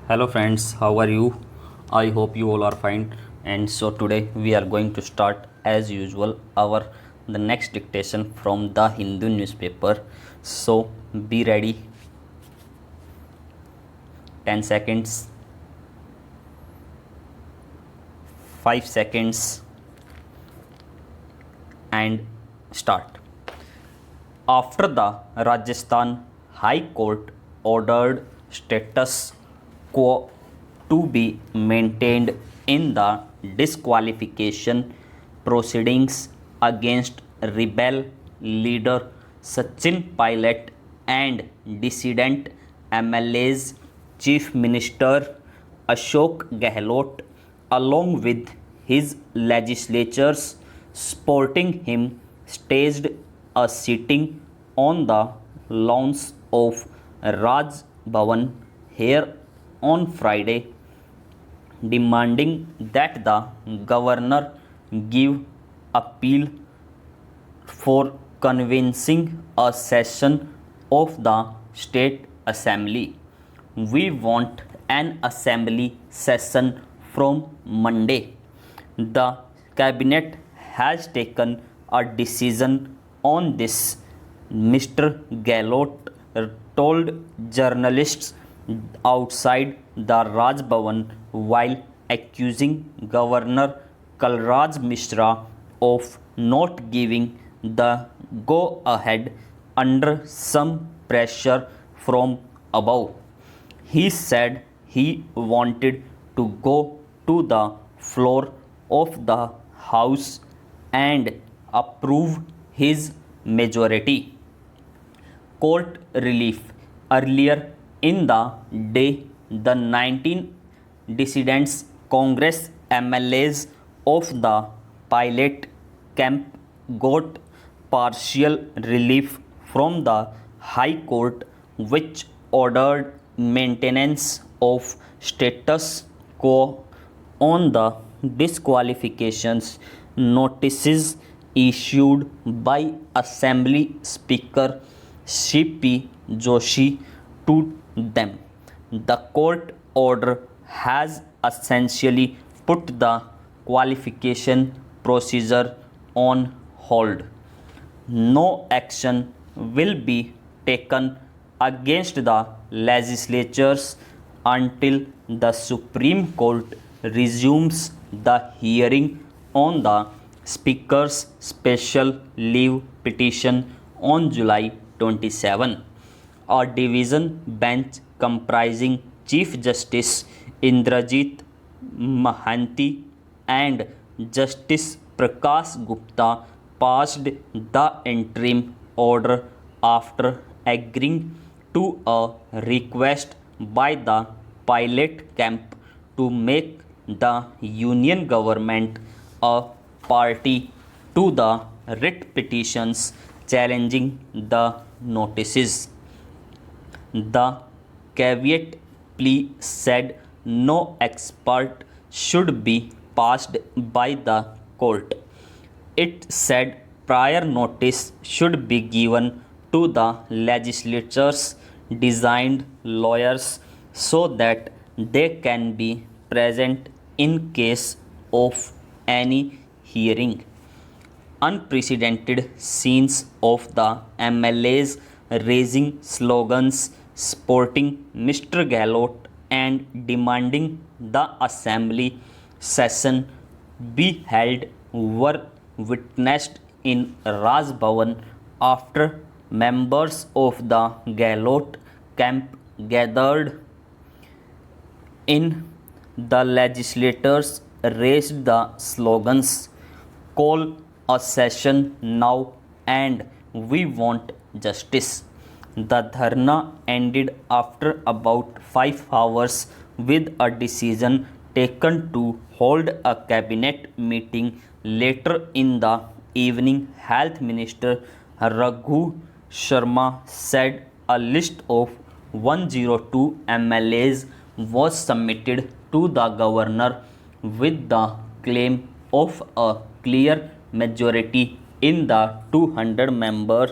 Hello friends, how are you? I hope you all are fine. And so today we are going to start as usual our the next dictation from the Hindu newspaper. So be ready. 10 seconds, 5 seconds and start. After the Rajasthan High Court ordered status quo to be maintained in the disqualification proceedings against rebel leader Sachin Pilot and dissident MLA's Chief Minister Ashok Gehlot, along with his legislators supporting him, staged a sitting on the lawns of Raj Bhavan here on Friday, demanding that the governor give appeal for convincing a session of the state assembly. We want an assembly session from Monday. The cabinet has taken a decision on this, Mr. Gehlot told journalists outside the Raj Bhavan while accusing Governor Kalraj Mishra of not giving the go ahead under some pressure from above. He said he wanted to go to the floor of the House and approve his majority. Court relief. Earlier in the day, the 19 dissidents Congress MLAs of the Pilot camp got partial relief from the High Court, which ordered maintenance of status quo on the disqualifications notices issued by Assembly Speaker C.P. Joshi to them. The court order has essentially put the qualification procedure on hold. No action will be taken against the legislatures until the Supreme Court resumes the hearing on the Speaker's special leave petition on July 27. A division bench comprising Chief Justice Indrajit Mahanti and Justice Prakash Gupta passed the interim order after agreeing to a request by the Pilot camp to make the union government a party to the writ petitions challenging the notices. The caveat plea said no expert should be passed by the court. It said prior notice should be given to the legislatures designed lawyers so that they can be present in case of any hearing. Unprecedented scenes of the MLAs raising slogans supporting Mr. Gehlot and demanding the assembly session be held were witnessed in Raj Bhavan after members of the Gehlot camp gathered in. The legislators raised the slogans "Call a session now" and "We want justice." The dharna ended after about 5 hours with a decision taken to hold a cabinet meeting later in the evening. Health Minister Raghu Sharma said a list of 102 MLAs was submitted to the governor with the claim of a clear majority in the 200 member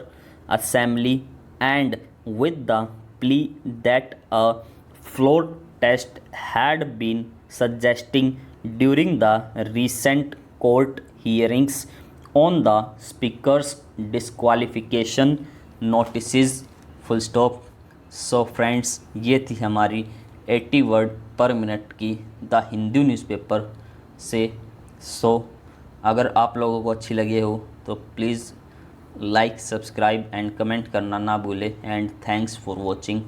assembly and with the plea that a floor test had been suggesting during the recent court hearings on the speaker's disqualification notices full stop। So friends, ये थी हमारी 80 word पर minute की the Hindu newspaper से। सो अगर आप लोगों को अच्छी लगी हो तो please like, subscribe and comment करना ना भूलें। And thanks for watching.